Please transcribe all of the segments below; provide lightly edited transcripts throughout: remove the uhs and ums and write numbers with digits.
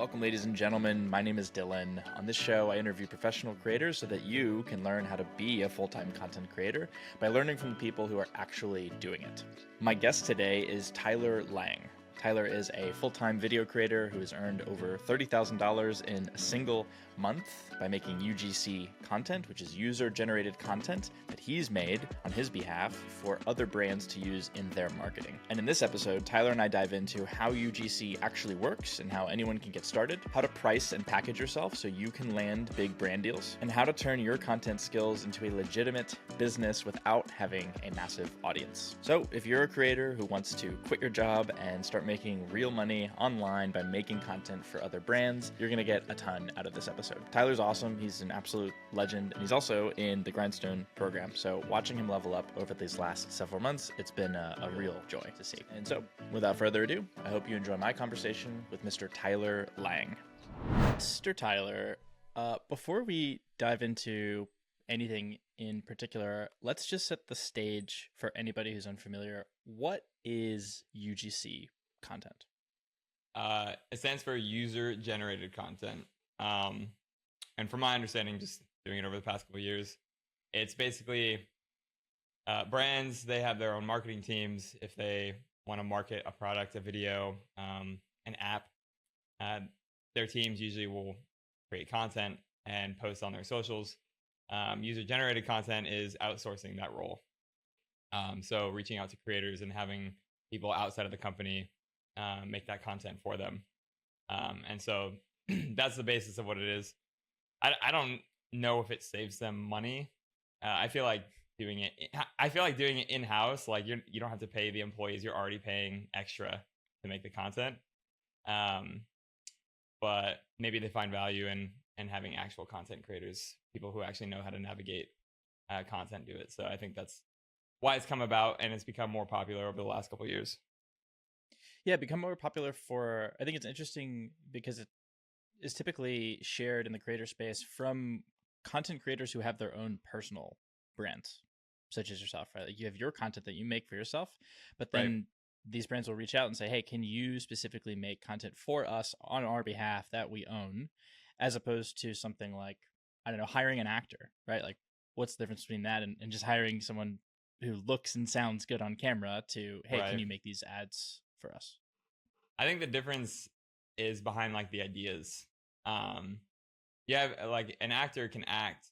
Welcome, ladies and gentlemen. My name is Dillan. On this show, I interview professional creators so that you can learn how to be a full-time content creator by learning from the people who are actually doing it. My guest today is Tyler Lang. Tyler is a full-time video creator who has earned over $30,000 in a single month by making UGC content, which is user-generated content that he's made on his behalf for other brands to use in their marketing. And in this episode, Tyler and I dive into how UGC actually works and how anyone can get started, how to price and package yourself so you can land big brand deals, and how to turn your content skills into a legitimate business without having a massive audience. So if you're a creator who wants to quit your job and start making real money online by making content for other brands, you're going to get a ton out of this episode. Tyler's awesome. He's an absolute legend, and he's also in the Grindstone program. So watching him level up over these last several months, it's been a real joy to see. And so without further ado, I hope you enjoy my conversation with Mr. Tyler Lang. Mr. Tyler, before we dive into anything in particular, let's just set the stage for anybody who's unfamiliar. What is UGC content? It stands for user-generated content. And from my understanding, just doing it over the past couple of years, it's basically brands, they have their own marketing teams. If they want to market a product, a video, an app, their teams usually will create content and post on their socials. User-generated content is outsourcing that role. So reaching out to creators and having people outside of the company make that content for them. And so that's the basis of what it is. I don't know if it saves them money. I feel like doing it in-house, like you don't have to pay the employees. You're already paying extra to make the content. But maybe they find value in having actual content creators, people who actually know how to navigate content, do it. So I think that's why it's come about, and it's become more popular over the last couple of years. Yeah, become more popular for, I think it's interesting because it is typically shared in the creator space from content creators who have their own personal brands, such as yourself, right? Like you have your content that you make for yourself, but then these brands will reach out and say, hey, can you specifically make content for us on our behalf that we own, as opposed to something like, I don't know, hiring an actor, right? Like what's the difference between that and just hiring someone who looks and sounds good on camera to, hey, can you make these ads for us? I think the difference is behind like the ideas. Yeah, like an actor can act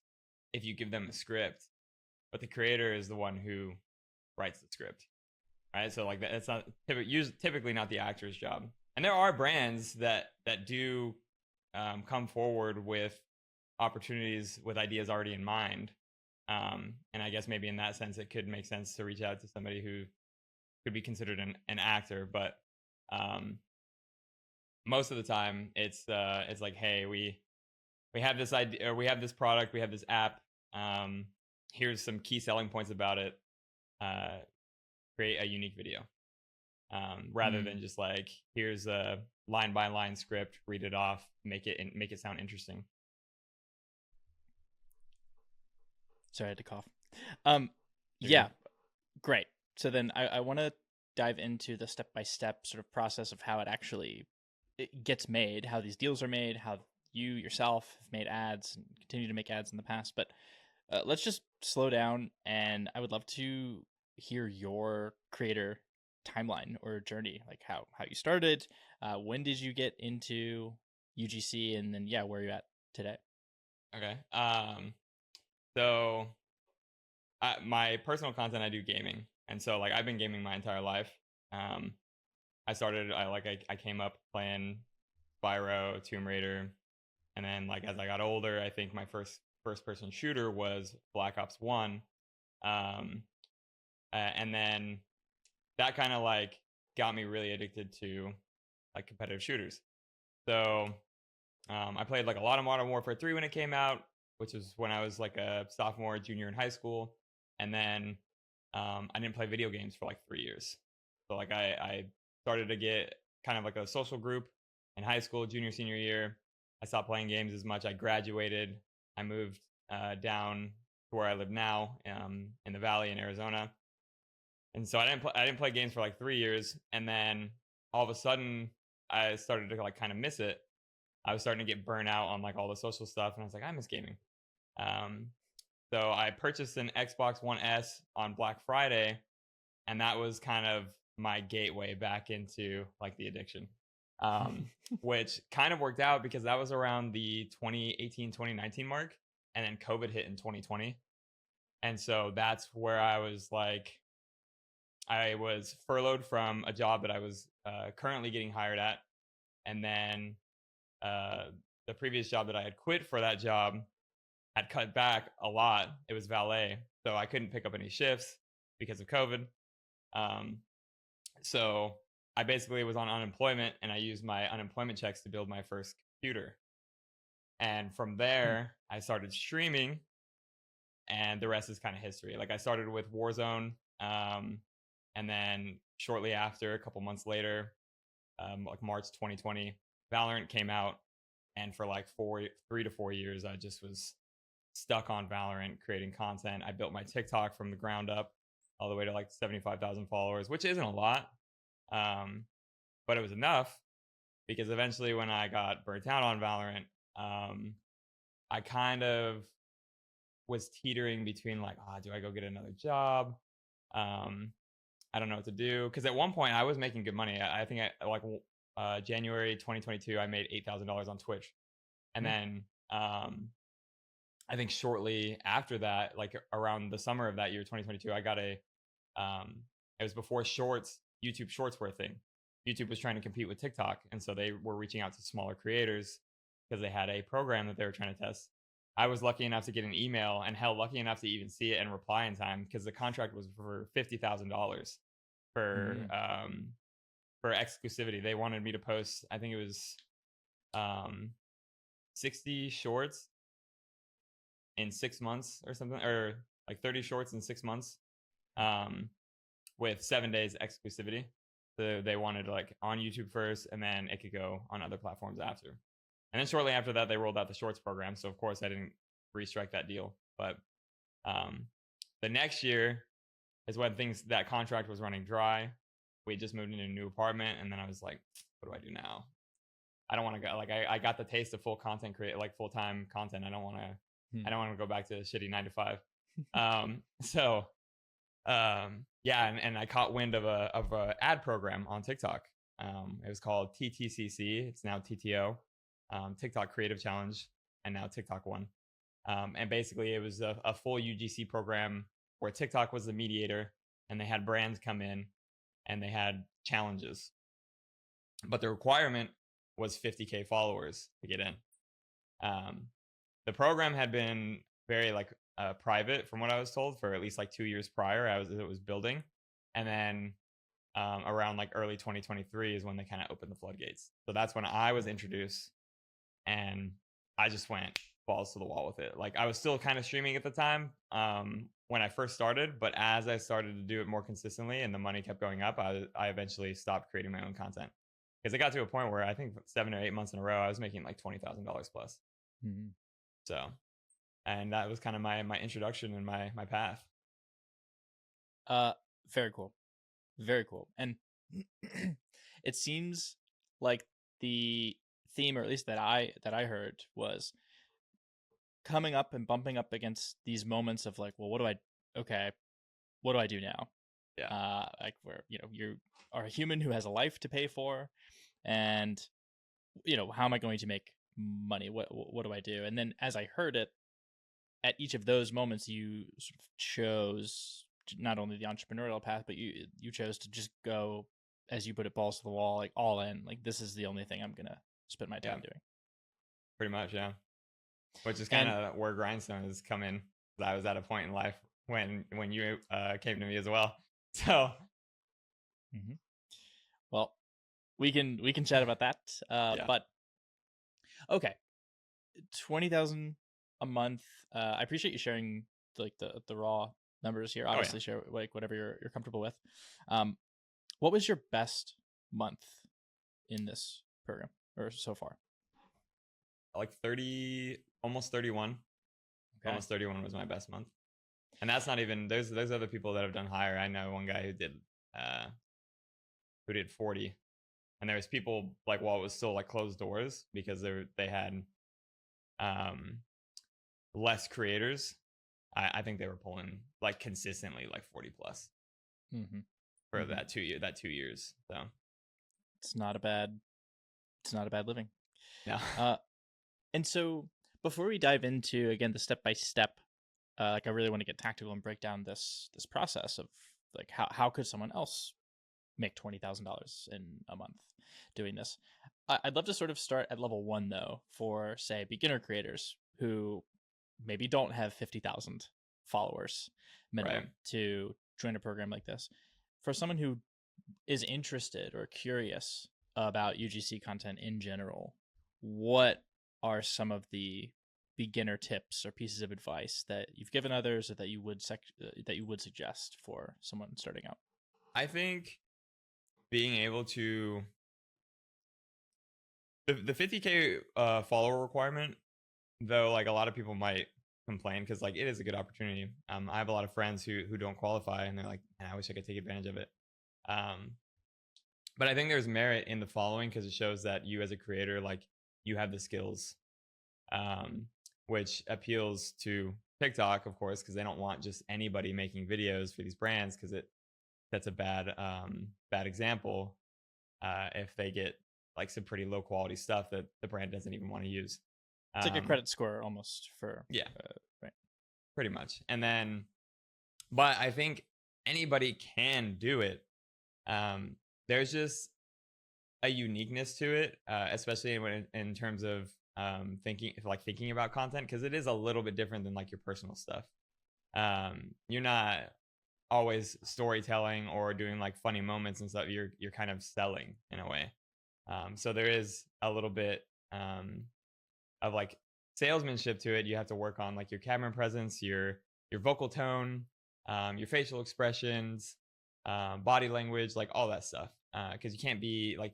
if you give them a script, but the creator is the one who writes the script, right? So like that's not typically not the actor's job. And there are brands that do come forward with opportunities with ideas already in mind. And I guess maybe in that sense, it could make sense to reach out to somebody who could be considered an actor, but most of the time it's like, hey, we have this idea, or we have this product, we have this app. Here's some key selling points about it. Create a unique video, rather than just like, here's a line by line script, read it off, make it sound interesting. Sorry, I had to cough. Yeah, great. So then I want to dive into the step-by-step sort of process of how it actually gets made, how these deals are made, how you yourself have made ads and continue to make ads in the past. But let's just slow down, and I would love to hear your creator timeline or journey, like how you started, when did you get into UGC, and then where are you at today? Okay. So my personal content, I do gaming. And so like I've been gaming my entire life. I came up playing Spyro, Tomb Raider, and then like as I got older, I think my first person shooter was Black Ops 1. And then that kind of like got me really addicted to like competitive shooters. So I played like a lot of Modern Warfare 3 when it came out, which was when I was like a sophomore, junior in high school. And then I didn't play video games for like 3 years. So like I started to get kind of like a social group in high school, junior, senior year. I stopped playing games as much. I graduated. I moved down to where I live now, in the Valley in Arizona. And so I didn't play games for like 3 years. And then all of a sudden I started to like kind of miss it. I was starting to get burnt out on like all the social stuff, and I was like, I miss gaming. So I purchased an Xbox One S on Black Friday, and that was kind of my gateway back into like the addiction, which kind of worked out because that was around the 2018, 2019 mark, and then COVID hit in 2020. And so that's where I was like, I was furloughed from a job that I was currently getting hired at. And then the previous job that I had quit for that job had cut back a lot. It was valet. So I couldn't pick up any shifts because of COVID. So I basically was on unemployment, and I used my unemployment checks to build my first computer. And from there, I started streaming, and the rest is kind of history. Like I started with Warzone, and then shortly after, a couple months later, like March 2020, Valorant came out, and for like 3 to 4 years, I just was stuck on Valorant, creating content. I built my TikTok from the ground up, all the way to like 75,000 followers, which isn't a lot, but it was enough because eventually, when I got burnt out on Valorant, I kind of was teetering between like, do I go get another job? I don't know what to do, because at one point I was making good money. I think January 2022, I made $8,000 on Twitch, and then I think shortly after that, like around the summer of that year, 2022, I got it was before YouTube Shorts were a thing. YouTube was trying to compete with TikTok, and so they were reaching out to smaller creators because they had a program that they were trying to test. I was lucky enough to get an email, and lucky enough to even see it and reply in time, because the contract was for $50,000 for exclusivity. They wanted me to post, I think it was 60 shorts in 6 months or something, or like 30 shorts in 6 months, with 7 days exclusivity. So they wanted like on YouTube first, and then it could go on other platforms after. And then shortly after that, they rolled out the shorts program. So of course I didn't restrike that deal. But the next year is when that contract was running dry. We just moved into a new apartment, and then I was like, what do I do now? I don't want to go, like, I got the taste of full content like full-time content. I don't want to go back to a shitty 9 to 5. Yeah, and I caught wind of a ad program on TikTok. It was called TTCC. It's now TTO, TikTok Creative Challenge, and now TikTok One. And basically, it was a full UGC program where TikTok was the mediator, and they had brands come in, and they had challenges. But the requirement was 50K followers to get in. The program had been very like private, from what I was told, for at least like 2 years prior. It was building, and then around like early 2023 is when they kind of opened the floodgates. So that's when I was introduced, and I just went balls to the wall with it. Like I was still kind of streaming at the time when I first started, but as I started to do it more consistently and the money kept going up, I eventually stopped creating my own content, because it got to a point where I think 7 or 8 months in a row I was making like $20,000 plus. So, and that was kind of my introduction and my path. Very cool. Very cool. And it seems like the theme, or at least that I heard, was coming up and bumping up against these moments of like, well, what do I do now? Yeah. Like where, you are a human who has a life to pay for, and how am I going to make money? What do I do? And then as I heard it, at each of those moments, you sort of chose not only the entrepreneurial path, but you chose to just go, as you put it, balls to the wall, like all in. Like, this is the only thing I'm gonna spend my time doing. Pretty much, yeah. Which is kind of where Grindstone has come in. I was at a point in life when you came to me as well. So, well, we can chat about that. But okay, 20,000 a month. I appreciate you sharing like the raw numbers here. Obviously, share like whatever you're comfortable with. What was your best month in this program, or so far? Like 30, almost 31. Okay. Almost 31 was my best month, and that's not even. There's other people that have done higher. I know one guy who did 40 and there was people like while it was still like closed doors because they had less creators. I think they were pulling like consistently like 40 plus for that 2 years. So it's not a bad living. no. And so before we dive into again the step by step, like I really want to get tactical and break down this process of like how could someone else make $20,000 in a month doing this. I'd love to sort of start at level 1 though, for say beginner creators who maybe don't have 50,000 followers minimum to join a program like this. For someone who is interested or curious about UGC content in general, what are some of the beginner tips or pieces of advice that you've given others or that you would suggest for someone starting out? I think being able to the 50K follower requirement, though, like a lot of people might complain because like it is a good opportunity. I have a lot of friends who don't qualify and they're like, man, I wish I could take advantage of it. But I think there's merit in the following because it shows that you as a creator, like you have the skills, which appeals to TikTok, of course, because they don't want just anybody making videos for these brands because that's a bad example if they get like some pretty low quality stuff that the brand doesn't even want to use. It's like a credit score almost for right, pretty much. And then, but I think anybody can do it. There's just a uniqueness to it, especially in terms of thinking about content, because it is a little bit different than like your personal stuff. You're not always storytelling or doing like funny moments and stuff. You're kind of selling in a way. So there is a little bit of like salesmanship to it. You have to work on like your camera presence, your vocal tone, your facial expressions, body language, like all that stuff. Because you can't be like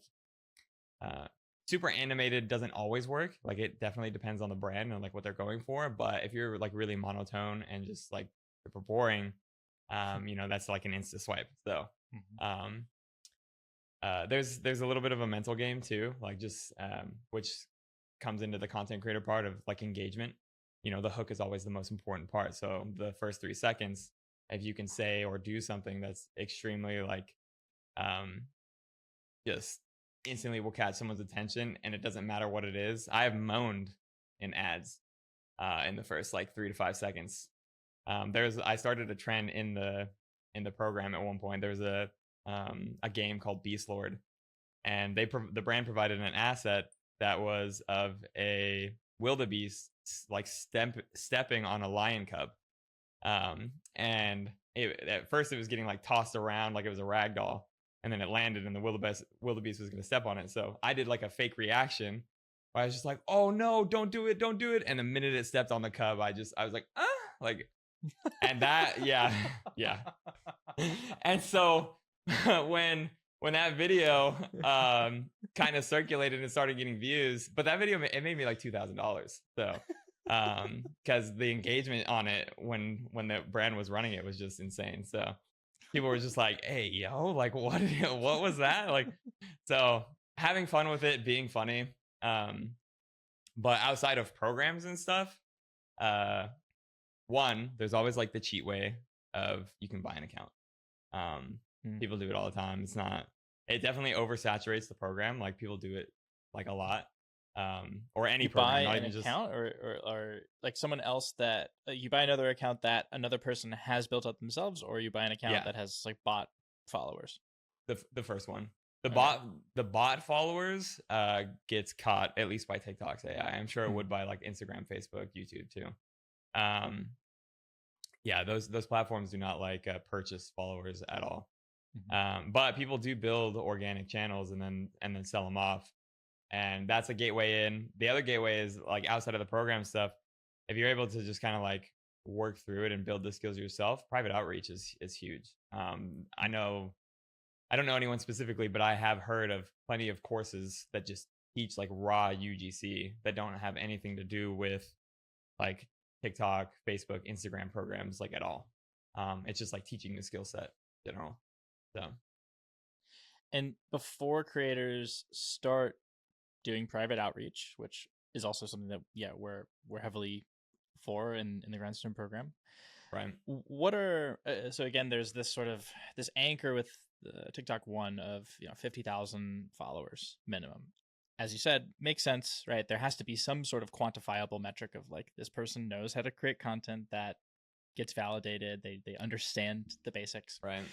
super animated doesn't always work. Like it definitely depends on the brand and like what they're going for. But if you're like really monotone and just like super boring, that's like an insta swipe. So there's a little bit of a mental game too, like just which comes into the content creator part of like engagement. The hook is always the most important part. So the first 3 seconds, if you can say or do something that's extremely like just instantly will catch someone's attention, and it doesn't matter what it is. I have moaned in ads in the first like 3 to 5 seconds. I started a trend in the program at one point. There's a game called Beast Lord, and the brand provided an asset that was of a wildebeest like stepping on a lion cub, and at first it was getting like tossed around like it was a rag doll, and then it landed and the wildebeest was going to step on it. So I did like a fake reaction where I was just like, oh no, don't do it, and the minute it stepped on the cub, I was like, like, and that yeah. And so when that video kind of circulated and started getting views, but that video, it made me like $2,000. So because the engagement on it when the brand was running it was just insane. So people were just like, hey yo, like what was that? Like, so having fun with it, being funny. But outside of programs and stuff, one, there's always like the cheat way of you can buy an account. People do it all the time. It definitely oversaturates the program. Like people do it like a lot. Or any program, buy not an even account or like someone else that you buy another account that another person has built up themselves, or you buy an account that has like bot followers. The first one, the bot followers gets caught at least by TikTok's AI. I'm sure it would by like Instagram, Facebook, YouTube too. Yeah, those platforms do not like purchase followers at all. But people do build organic channels and then sell them off. And that's a gateway in. The other gateway is like outside of the program stuff. If you're able to just kind of like work through it and build the skills yourself, private outreach is huge. I don't know anyone specifically, but I have heard of plenty of courses that just teach like raw UGC that don't have anything to do with like TikTok, Facebook, Instagram programs like at all. It's just like teaching the skill set in general. So And before creators start doing private outreach, which is also something that we're heavily for in the Grindstone program. Right. What are so again? There's this sort of this anchor with TikTok one of 50,000 followers minimum. As you said, makes sense, right? There has to be some sort of quantifiable metric of like this person knows how to create content that gets validated. They understand the basics. Right.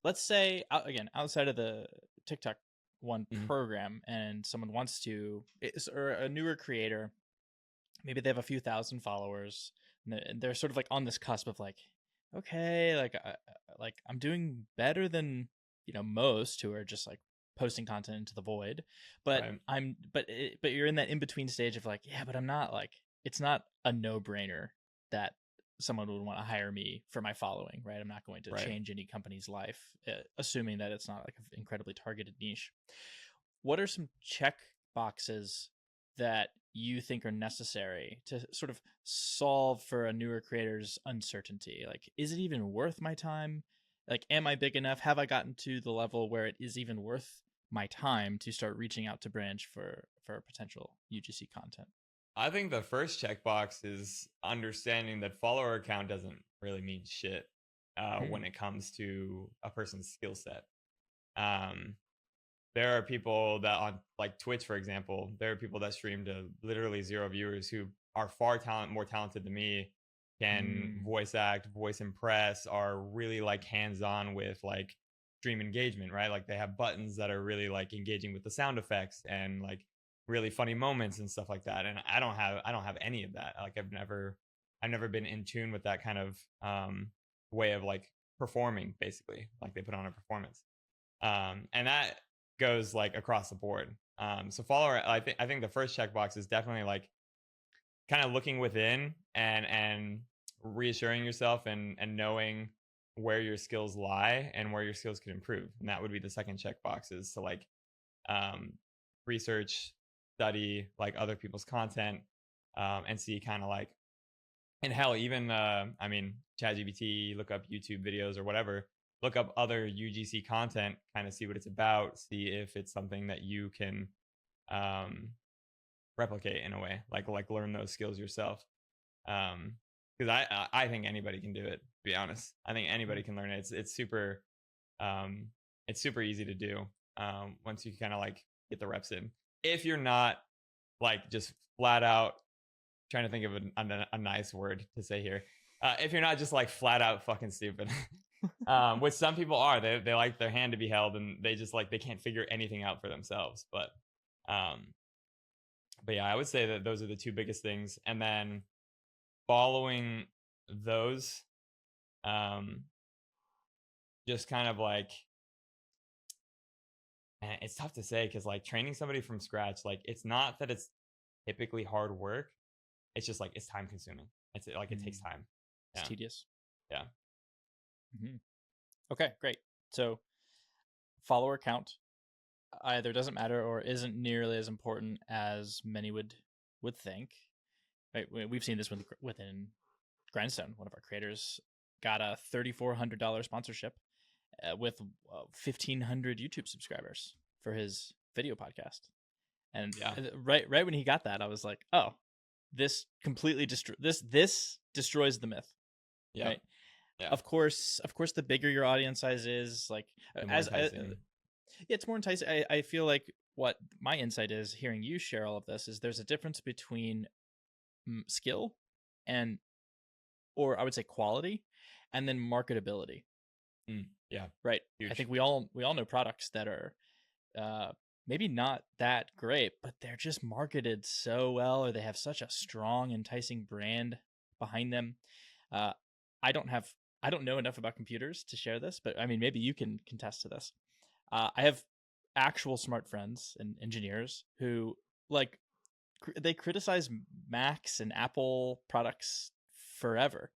Let's say again outside of the TikTok one program, and someone wants to, or a newer creator, maybe they have a few thousand followers, and they're sort of like on this cusp of like, okay, like I'm doing better than most who are just like posting content into the void, but right. But you're in that in between stage of like, yeah, but I'm not like, it's not a no brainer that someone would want to hire me for my following, right? I'm not going to change any company's life, assuming that it's not like an incredibly targeted niche. What are some check boxes that you think are necessary to sort of solve for a newer creator's uncertainty? Like, is it even worth my time? Like, am I big enough? Have I gotten to the level where it is even worth my time to start reaching out to Branch for potential UGC content? I think the first checkbox is understanding that follower count doesn't really mean shit when it comes to a person's skill set. There are people that on like Twitch, for example, there are people that stream to literally 0 viewers who are more talented than me, can voice act, voice impress, are really like hands-on with like stream engagement, right? Like they have buttons that are really like engaging with the sound effects and like really funny moments and stuff like that. And I don't have any of that. Like I've never been in tune with that kind of way of like performing, basically. Like they put on a performance. And that goes like across the board. So follower, I think the first checkbox is definitely like kind of looking within and reassuring yourself and knowing where your skills lie and where your skills can improve. And that would be the second checkbox, is to like research, study like other people's content, and see kind of like, and hell, even I mean, ChatGPT, look up YouTube videos or whatever, look up other UGC content, kind of see what it's about, see if it's something that you can replicate in a way, like learn those skills yourself. Because I think anybody can do it, to be honest. I think anybody can learn it. It's super easy to do once you kind of like get the reps in. If you're not like just flat out, trying to think of a nice word to say here, if you're not just like flat out fucking stupid, which some people are, they like their hand to be held and they just like, they can't figure anything out for themselves. But yeah, I would say that those are the two biggest things. And then following those, just kind of like, and it's tough to say because like training somebody from scratch, like it's not that it's typically hard work. It's just like it's time consuming. It's like it takes time. It's tedious. Yeah. Okay, great. So follower count either doesn't matter or isn't nearly as important as many would think. Right? We've seen this within Grindstone. One of our creators got a $3,400 sponsorship with 1,500 YouTube subscribers for his video podcast. And right when he got that, I was like, oh, this completely this destroys the myth. Yeah. Right? Yeah. Of course, the bigger your audience size is, like it's more enticing. I feel like what my insight is, hearing you share all of this, is there's a difference between skill or I would say quality, and then marketability. Yeah. Right. Huge. I think we all know products that are maybe not that great, but they're just marketed so well, or they have such a strong, enticing brand behind them. I don't know enough about computers to share this, but I mean, maybe you can contest to this. I have actual smart friends and engineers who like they criticize Macs and Apple products forever,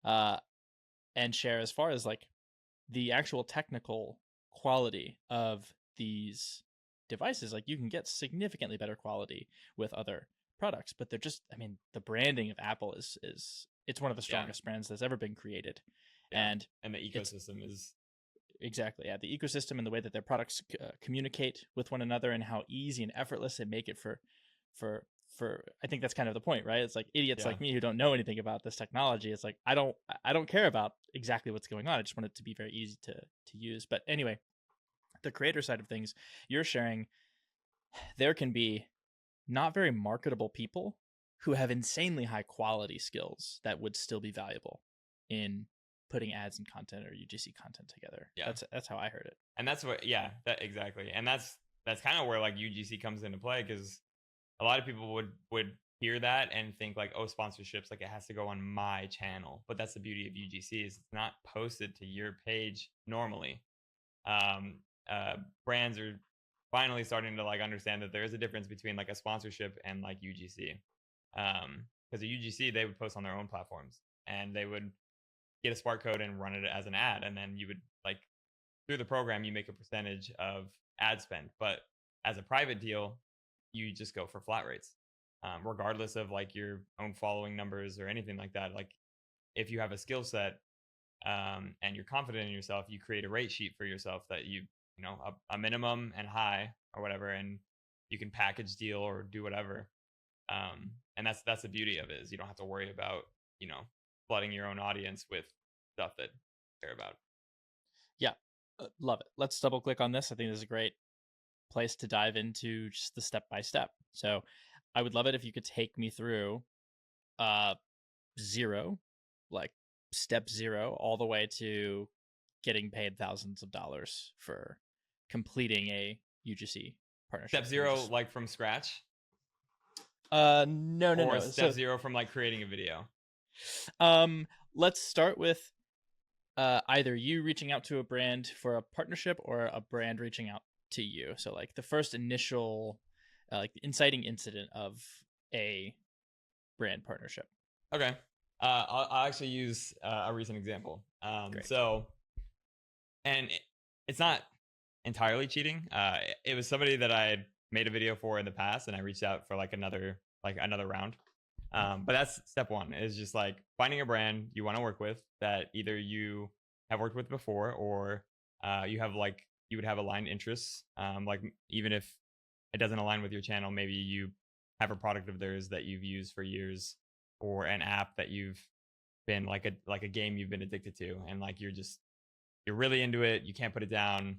and share as far as like the actual technical quality of these devices. Like you can get significantly better quality with other products, but they're just, I mean, the branding of Apple is it's one of the strongest brands that's ever been created. And the ecosystem is exactly. Yeah, the ecosystem and the way that their products communicate with one another, and how easy and effortless they make it for I think that's kind of the point, right? It's like idiots like me who don't know anything about this technology. It's like I don't care about exactly what's going on. I just want it to be very easy to use. But anyway, the creator side of things, you're sharing, there can be not very marketable people who have insanely high quality skills that would still be valuable in putting ads and content or UGC content together. Yeah, that's how I heard it. And that's what, that exactly. And that's kind of where like UGC comes into play, because a lot of people would hear that and think like, oh, sponsorships, like it has to go on my channel. But that's the beauty of UGC, is it's not posted to your page normally. Brands are finally starting to like understand that there is a difference between like a sponsorship and like UGC. Because a UGC, they would post on their own platforms, and they would get a Spark code and run it as an ad, and then you would like through the program you make a percentage of ad spend. But as a private deal, you just go for flat rates, regardless of like your own following numbers or anything like that. Like if you have a skill set and you're confident in yourself, you create a rate sheet for yourself that you know a minimum and high or whatever, and you can package deal or do whatever. And that's the beauty of it, is you don't have to worry about flooding your own audience with stuff that you care about. Yeah, love it. Let's double click on this. I think this is a great place to dive into just the step by step. So I would love it if you could take me through zero, like step 0, all the way to getting paid thousands of dollars for completing a UGC partnership. Step 0, like from scratch? No. Or step 0 from like creating a video? Let's start with either you reaching out to a brand for a partnership or a brand reaching out to you. So like the first initial like inciting incident of a brand partnership. Okay. I'll actually use a recent example. So, and it's not entirely cheating. It was somebody that I had made a video for in the past, and I reached out for like another round. But that's step 1, is just like finding a brand you want to work with that either you have worked with before, or you would have aligned interests. Like even if it doesn't align with your channel, maybe you have a product of theirs that you've used for years, or an app that you've been like a game you've been addicted to, and like you're really into it, you can't put it down,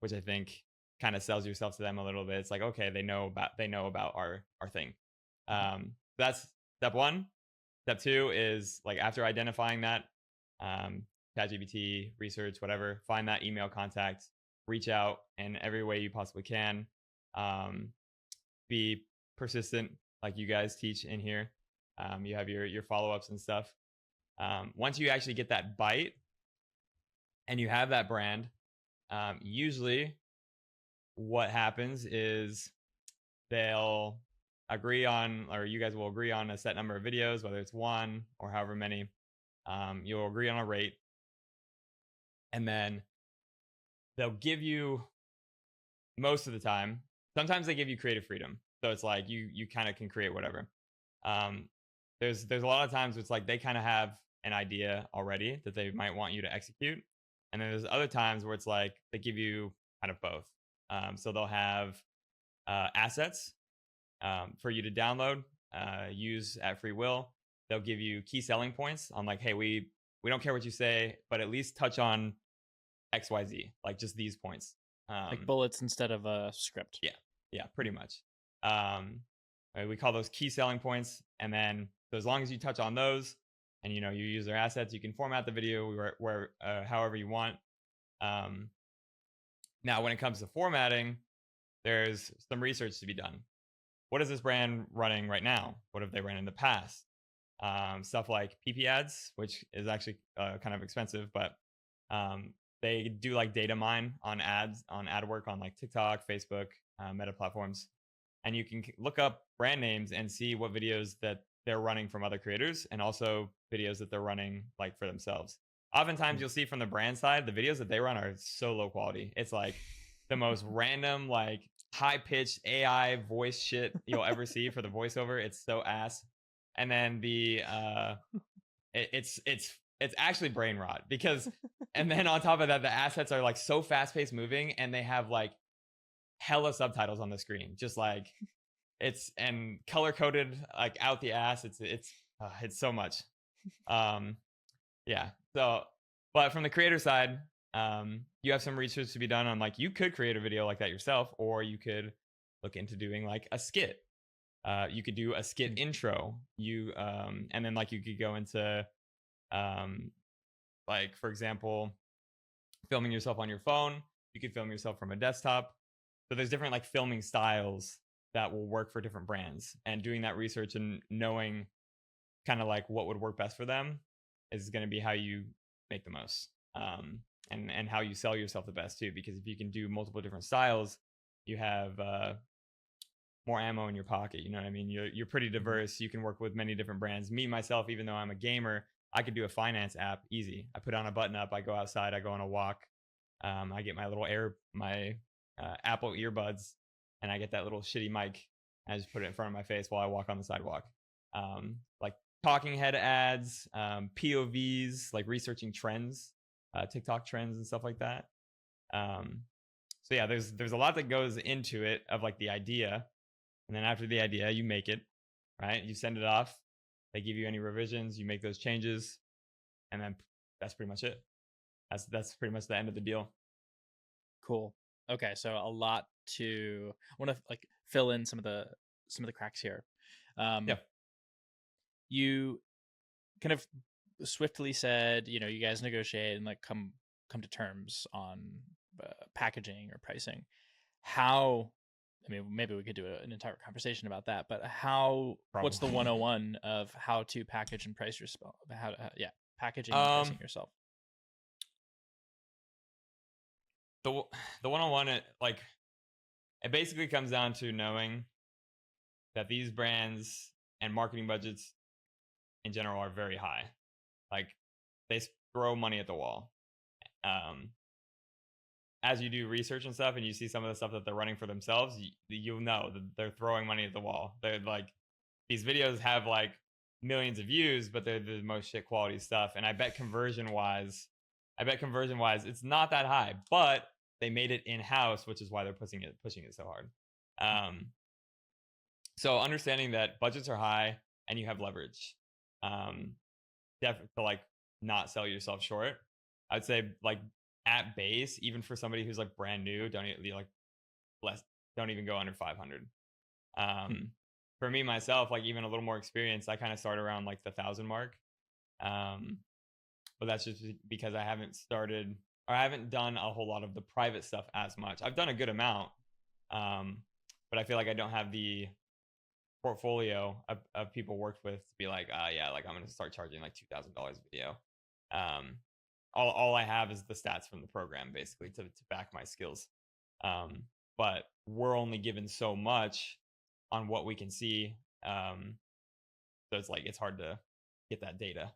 which I think kind of sells yourself to them a little bit. It's like, okay, they know about our thing. That's step 1. Step 2 is like after identifying that, ChatGPT, research, whatever, find that email contact, reach out in every way you possibly can. Be persistent, like you guys teach in here. You have your follow-ups and stuff. Once you actually get that bite and you have that brand, usually what happens is they'll agree on, or you guys will agree on a set number of videos, whether it's 1 or however many. You'll agree on a rate, and then they'll give you, most of the time, sometimes they give you creative freedom. So it's like you kind of can create whatever. There's a lot of times it's like they kind of have an idea already that they might want you to execute. And then there's other times where it's like they give you kind of both. So they'll have assets for you to download, use at free will. They'll give you key selling points on like, hey, we don't care what you say, but at least touch on XYZ, like just these points. Like bullets instead of a script. Yeah, pretty much. We call those key selling points. And then so as long as you touch on those and you use their assets, you can format the video where however you want. Now, when it comes to formatting, there's some research to be done. What is this brand running right now? What have they run in the past? Stuff like PP ads, which is actually kind of expensive, but they do like data mine on ads, on ad work on like TikTok, Facebook, Meta platforms. And you can look up brand names and see what videos that they're running from other creators, and also videos that they're running like for themselves. Oftentimes you'll see from the brand side, the videos that they run are so low quality. It's like the most random, like high pitched AI voice shit you'll ever see for the voiceover. It's so ass. And then it's it's actually brain rot because, and then on top of that, the assets are like so fast paced moving and they have like hella subtitles on the screen, just like and color coded like out the ass. It's so much. Yeah. So, but from the creator side, you have some research to be done on like, you could create a video like that yourself, or you could look into doing like a skit. You could do a skit intro. And then like you could go into, like for example, filming yourself on your phone. You could film yourself from a desktop. So there's different like filming styles that will work for different brands, and doing that research and knowing kind of like what would work best for them is going to be how you make the most, and how you sell yourself the best too. Because if you can do multiple different styles, you have more ammo in your pocket. You know what I mean? You're pretty diverse. You can work with many different brands. Me myself, even though I'm a gamer, I could do a finance app easy. I put on a button up. I go outside. I go on a walk. I get my little Apple earbuds, and I get that little shitty mic. And I just put it in front of my face while I walk on the sidewalk. Like talking head ads, POVs, like researching trends, TikTok trends and stuff like that. So yeah, there's a lot that goes into it of like the idea, and then after the idea, you make it, right? You send it off. They give you any revisions, you make those changes, and then that's pretty much it. That's pretty much the end of the deal. Cool. Okay, so a lot to I want to like fill in some of the cracks here. Yeah. You kind of swiftly said, you guys negotiate and like come to terms on packaging or pricing. How? I mean, maybe we could do an entire conversation about that. But how? Probably. What's the 101 of how to package and price yourself? Packaging and pricing yourself. The 101, it basically comes down to knowing that these brands and marketing budgets in general are very high. Like, they throw money at the wall. As you do research and stuff, and you see some of the stuff that they're running for themselves, you'll know that they're throwing money at the wall. They're like, these videos have like millions of views, but they're the most shit quality stuff. And I bet conversion wise, it's not that high, but they made it in-house, which is why they're pushing it so hard. So understanding that budgets are high and you have leverage, definitely to like not sell yourself short. I'd say like at base, even for somebody who's like brand new, don't even go under 500. For me myself, like even a little more experience, I kind of start around like the 1,000 mark. But that's just because I haven't done a whole lot of the private stuff as much. I've done a good amount, but I feel like I don't have the portfolio of people worked with to be like, yeah, like I'm going to start charging like $2,000 a video. All I have is the stats from the program basically to back my skills. But we're only given so much on what we can see. So it's hard to get that data.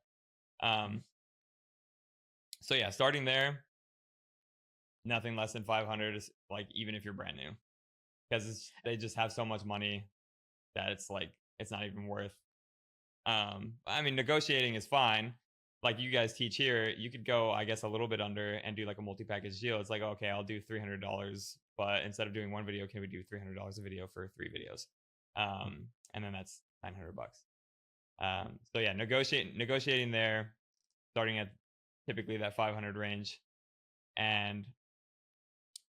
So yeah, starting there, nothing less than 500 is like, even if you're brand new, because they just have so much money that it's like, it's not even worth. I mean, negotiating is fine. Like you guys teach here, you could go, I guess, a little bit under and do like a multi-package deal. It's like, okay, I'll do $300, but instead of doing one video, can we do $300 a video for 3 videos? And then that's $900. So yeah, negotiating there, starting at typically that 500 range, and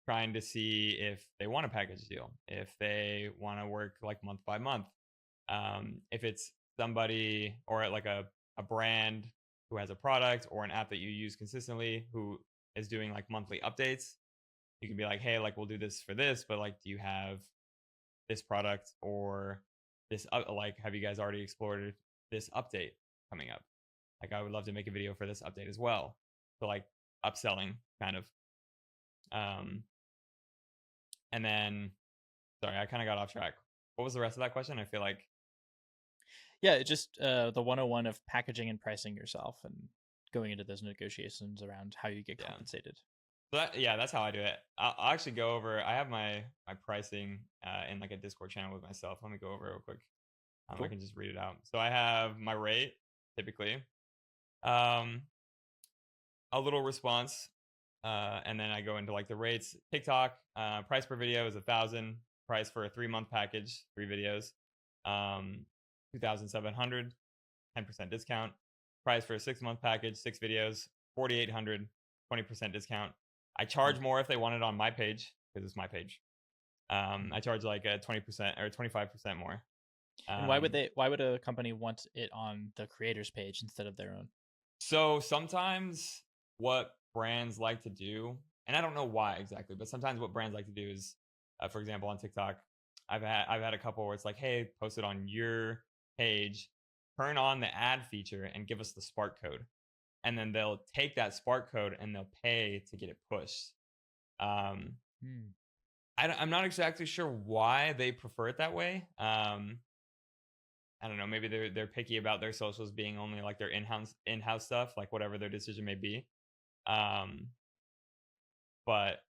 trying to see if they want a package deal, if they want to work like month by month. If it's somebody or like a brand who has a product or an app that you use consistently who is doing like monthly updates, you can be like, hey, like we'll do this for this, but like, do you have this product or this, like, have you guys already explored this update coming up? Like, I would love to make a video for this update as well. So like upselling kind of. And then, sorry, I kind of got off track. What was the rest of that question? I feel like. Yeah, just the 101 of packaging and pricing yourself and going into those negotiations around how you get compensated. So that's how I do it. I'll actually go over, I have my pricing in like a Discord channel with myself. Let me go over it real quick. Cool. I can just read it out. So I have my rate typically. a little response, and then I go into like the rates. TikTok, price per video is 1,000. Price for a 3-month package, 3 videos, 2,700, 10% discount. Price for a 6-month package, 6 videos, 4,800, 20% discount. I charge more if they want it on my page because it's my page. I charge like a 20% or 25% more. And why would a company want it on the creator's page instead of their own? So sometimes what brands like to do, and I don't know why exactly, but sometimes what brands like to do is, for example, on TikTok, I've had a couple where it's like, hey, post it on your page, turn on the ad feature, and give us the Spark code, and then they'll take that Spark code and they'll pay to get it pushed. I'm not exactly sure why they prefer it that way. I don't know. Maybe they're picky about their socials being only like their in-house stuff, like whatever their decision may be. But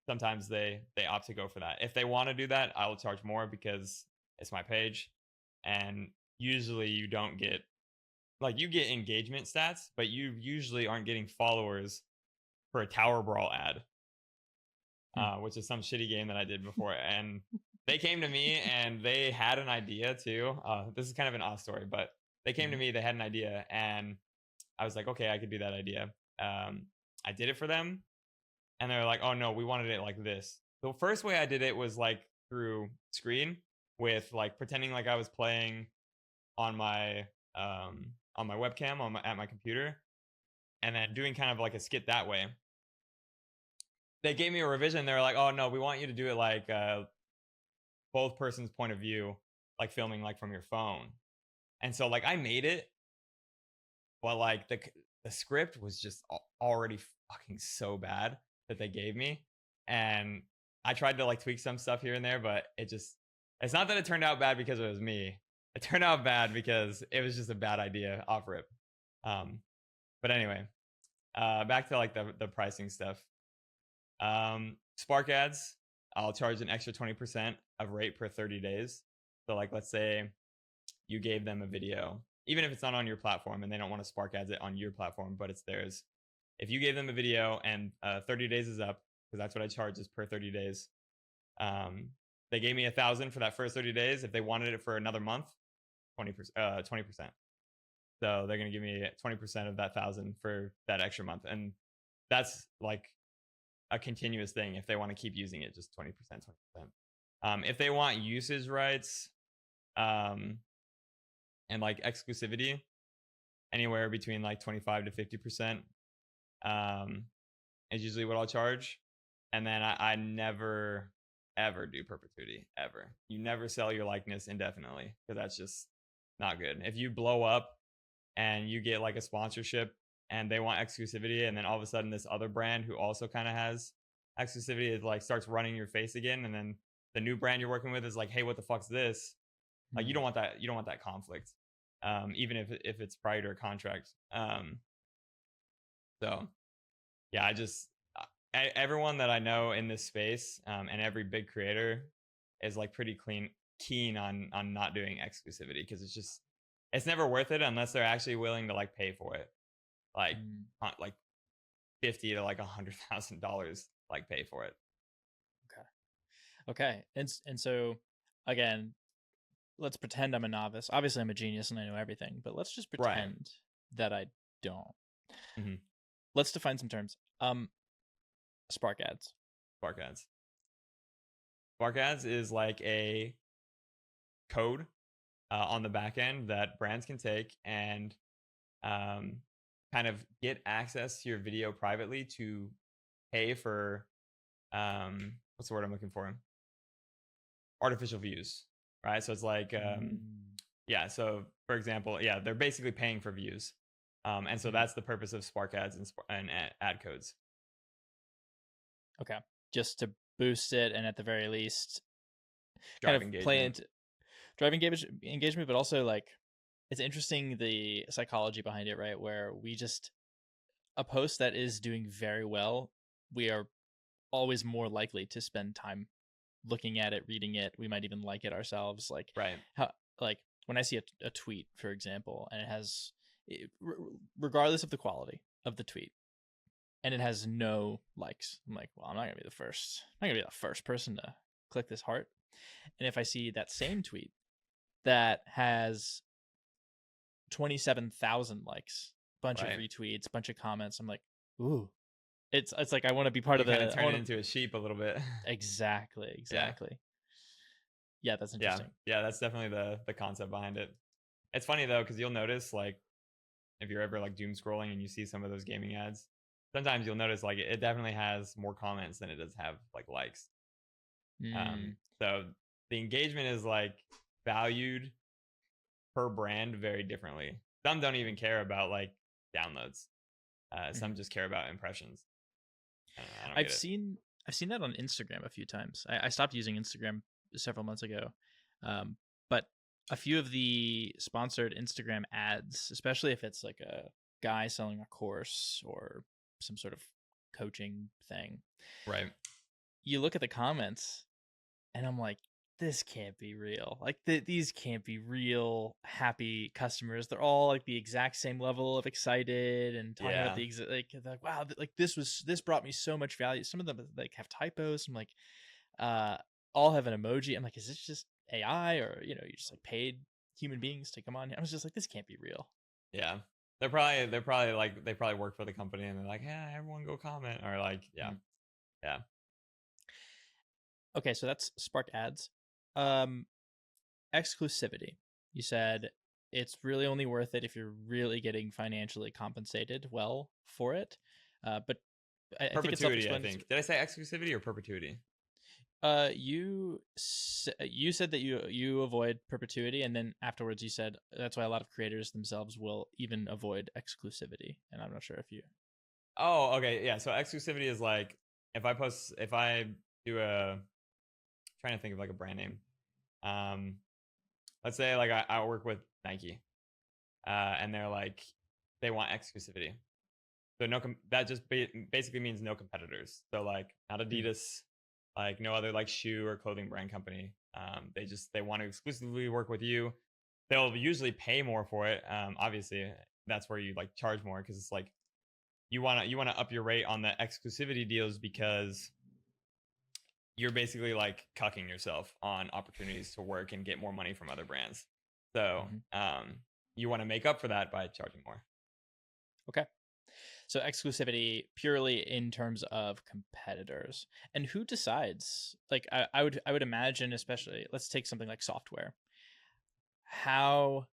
sometimes they opt to go for that. If they want to do that, I will charge more because it's my page, and usually you don't get like you get engagement stats, but you usually aren't getting followers for a Tower Brawl ad, which is some shitty game that I did before. And they came to me and they had an idea too. This is kind of an off story, but they came to me, they had an idea, and I was like, okay, I could do that idea. I did it for them, and they were like, oh no, we wanted it like this. The first way I did it was like through screen with like pretending like I was playing on my webcam at my computer, and then doing kind of like a skit that way. They gave me a revision. They were like, oh no, we want you to do it like both person's point of view, like filming like from your phone. And so like I made it, but like the script was just already fucking so bad that they gave me, and I tried to like tweak some stuff here and there, but it's not that it turned out bad because it was me. It turned out bad because it was just a bad idea off rip. But anyway, back to like the pricing stuff. Spark ads, I'll charge an extra 20% of rate per 30 days. So like, let's say you gave them a video, even if it's not on your platform and they don't want to Spark ads it on your platform, but it's theirs. If you gave them a video and 30 days is up, because that's what I charge is per 30 days. They gave me 1,000 for that first 30 days. If they wanted it for another month, 20%. So they're going to give me 20% of that 1,000 for that extra month. And that's like a continuous thing. If they want to keep using it, just 20%. If they want usage rights and like exclusivity, anywhere between like 25 to 50% is usually what I'll charge. And then I never ever do perpetuity, ever. You never sell your likeness indefinitely, because that's just not good. If you blow up and you get like a sponsorship and they want exclusivity, and then all of a sudden this other brand who also kind of has exclusivity is like starts running your face again, and then the new brand you're working with is like, hey, what the fuck's this? Like you don't want that conflict, even if it's prior to a contract. So yeah, everyone that I know in this space, and every big creator is like pretty keen on not doing exclusivity, because it's never worth it unless they're actually willing to like pay for it, like like $50,000 to like $100,000 like pay for it. Okay. And so again, let's pretend I'm a novice. Obviously I'm a genius and I know everything, but let's just pretend that I don't. Let's define some terms. Spark ads. Spark ads is like a code on the back end that brands can take and kind of get access to your video privately to pay for what's the word I'm looking for? Artificial views, right? So it's like yeah. So for example, yeah, they're basically paying for views, and so that's the purpose of Spark ads and ad codes. Okay, just to boost it, and at the very least, drive engagement, but also like it's interesting the psychology behind it, right? Where a post that is doing very well, we are always more likely to spend time looking at it, reading it. We might even like it ourselves. Like like when I see a tweet, for example, and it has, regardless of the quality of the tweet, and it has no likes. I'm like, well, I'm not gonna be the first. I'm not gonna be the first person to click this heart. And if I see that same tweet that has 27,000 likes, bunch of Right. retweets, bunch of comments, I'm like, ooh, it's like I want to be part You of the. kind of turn it into a sheep a little bit. Exactly. Yeah, that's interesting. Yeah, that's definitely the concept behind it. It's funny though, because you'll notice like if you're ever like doom scrolling and you see some of those gaming ads, sometimes you'll notice like it definitely has more comments than it does have like likes. So the engagement is like valued per brand very differently. Some don't even care about like downloads. Some just care about impressions. I don't I've get it. seen that on Instagram a few times. I stopped using Instagram several months ago, but a few of the sponsored Instagram ads, especially if it's like a guy selling a course or some sort of coaching thing, Right. you look at the comments and I'm like, this can't be real. Like these can't be real happy customers. They're all like the exact same level of excited and talking about the like wow, like this brought me so much value. Some of them like have typos. I'm like, all have an emoji. I'm like, is this just AI or you just like paid human beings to come on here? I was just like, this can't be real. Yeah. They're probably like they probably work for the company and they're like, yeah, everyone go comment or like yeah. Okay, so that's Spark Ads. Exclusivity. You said it's really only worth it if you're really getting financially compensated well for it. But I think it's Perpetuity, I think. Did I say exclusivity or perpetuity? You said that you avoid perpetuity, and then afterwards you said that's why a lot of creators themselves will even avoid exclusivity. And I'm not sure if you. Oh, okay, yeah. So exclusivity is like if I do trying to think of like a brand name. Let's say like I work with Nike, and they're like they want exclusivity. So that just basically means no competitors. So like not Adidas, like no other like shoe or clothing brand company. They want to exclusively work with you. They'll usually pay more for it. Obviously, that's where you like charge more because it's like you wanna up your rate on the exclusivity deals because you're basically like cucking yourself on opportunities to work and get more money from other brands. So you want to make up for that by charging more. Okay. So exclusivity purely in terms of competitors. And who decides? Like I would imagine, especially let's take something like software. How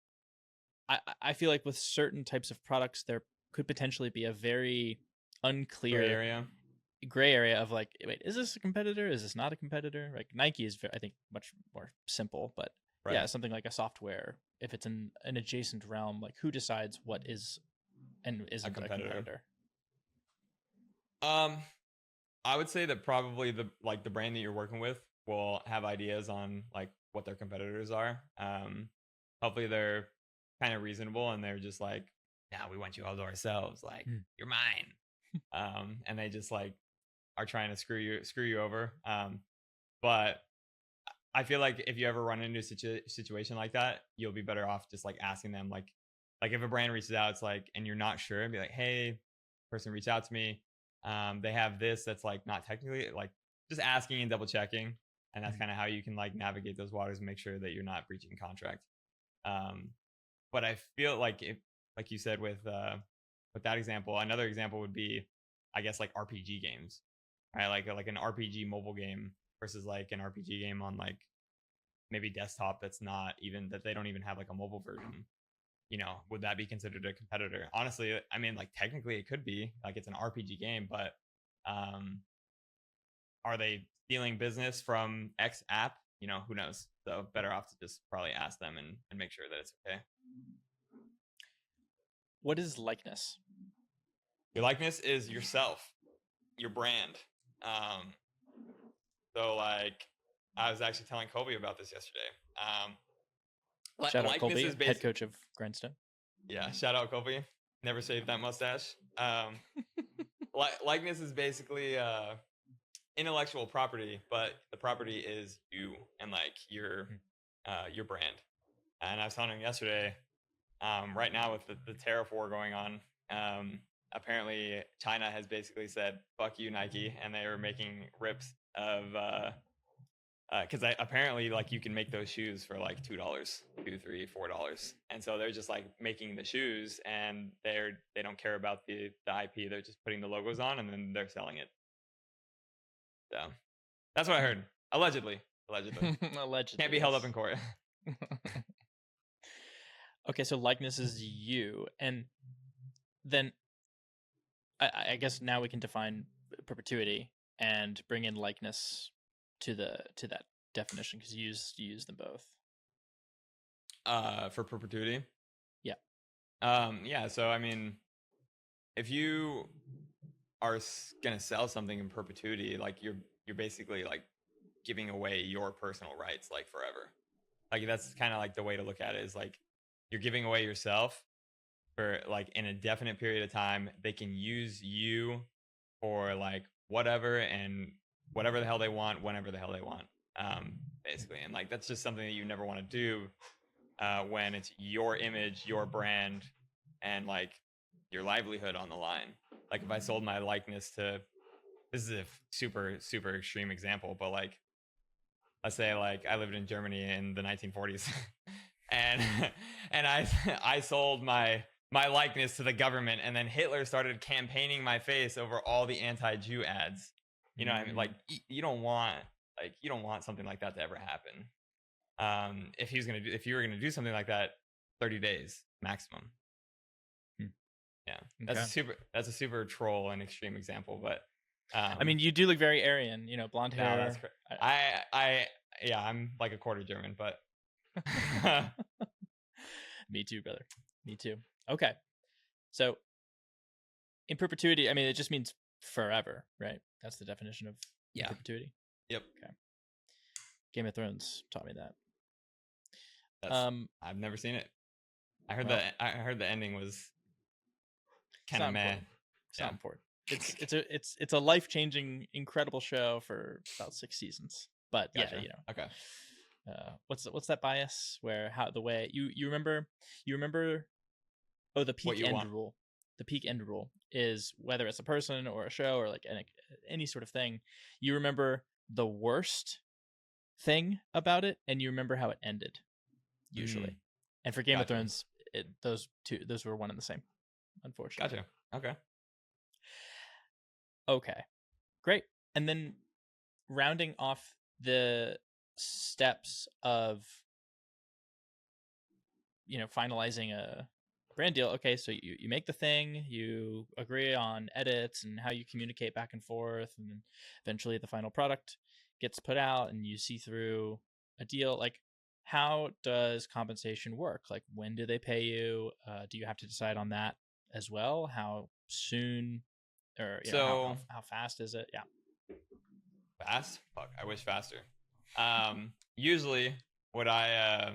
I feel like with certain types of products there could potentially be a very unclear gray area of like, wait, is this a competitor? Is this not a competitor? Like Nike is, I think, much more simple, but yeah, something like a software, if it's in an adjacent realm, like who decides what is and isn't a competitor? I would say that probably the brand that you're working with will have ideas on like what their competitors are. Hopefully they're kind of reasonable and they're just like, yeah, we want you all to ourselves. Like you're mine. And they just like are trying to screw you over. But I feel like if you ever run into a situation like that, you'll be better off just like asking them like if a brand reaches out, it's like, and you're not sure, and be like, hey, person reached out to me. They have this that's like not technically like just asking and double checking. And that's kind of how you can like navigate those waters and make sure that you're not breaching contract. But I feel like if, like you said with that example, another example would be, I guess like RPG games, right? Like an RPG mobile game versus like an RPG game on like maybe desktop that's not even that they don't even have like a mobile version. Would that be considered a competitor? Honestly, I mean, like technically it could be like it's an RPG game, but are they stealing business from X app? Who knows? So better off to just probably ask them and make sure that it's okay. What is likeness? Your likeness is yourself, your brand. So like I was actually telling Colby about this yesterday. Shout out Colby, head coach of Grindstone. Yeah, shout out Colby. Never shaved that mustache. Likeness is basically intellectual property, but the property is you and like your brand. And I was telling him yesterday, right now with the tariff war going on, apparently China has basically said fuck you, Nike, and they are making rips of because apparently like you can make those shoes for like $2, $2, $3, $4, and so they're just like making the shoes, and they don't care about the IP. They're just putting the logos on, and then they're selling it. So that's what I heard. Allegedly. Allegedly. Can't be held up in court. Okay, so likeness is you, and then I guess now we can define perpetuity and bring in likeness to that definition, because you use them both. For perpetuity. Yeah. Yeah. So I mean, if you are gonna sell something in perpetuity, like you're basically like giving away your personal rights like forever. Like that's kind of like the way to look at it, is like you're giving away yourself for like in a definite period of time. They can use you for like whatever and whatever the hell they want, whenever the hell they want, basically. And like that's just something that you never want to do when it's your image, your brand, and like your livelihood on the line. Like if I sold my likeness to, this is a super extreme example, but like let's say like I lived in Germany in the 1940s and I sold my likeness to the government, and then Hitler started campaigning my face over all the anti-Jew ads. You know what I mean? Like you don't want something like that to ever happen. If you were gonna do something like that, 30 days maximum. Yeah, that's a super troll and extreme example, but I mean, you do look very Aryan, blonde hair. No, that's yeah, I'm like a quarter German, but me too, brother. Me too. Okay, so in perpetuity, I mean, it just means forever, right? That's the definition of perpetuity. Yep. Okay. Game of Thrones taught me that. I've never seen it. I heard the ending was kind of meh. It's not important. It's a life-changing, incredible show for about 6 seasons. But gotcha. Yeah, Okay. What's that bias where the way you remember the peak end rule. The peak end rule is whether it's a person or a show or like any sort of thing, you remember the worst thing about it, and you remember how it ended, usually. And for Game of Thrones, those were one and the same, unfortunately. Gotcha. Okay, great. And then rounding off the steps of finalizing a brand deal. Okay, so you make the thing, you agree on edits and how you communicate back and forth, and then eventually the final product gets put out and you see through a deal. Like, how does compensation work? Like, when do they pay you? Do you have to decide on that as well? How soon, or how fast is it? Yeah. Fast? Fuck, I wish faster. Usually what I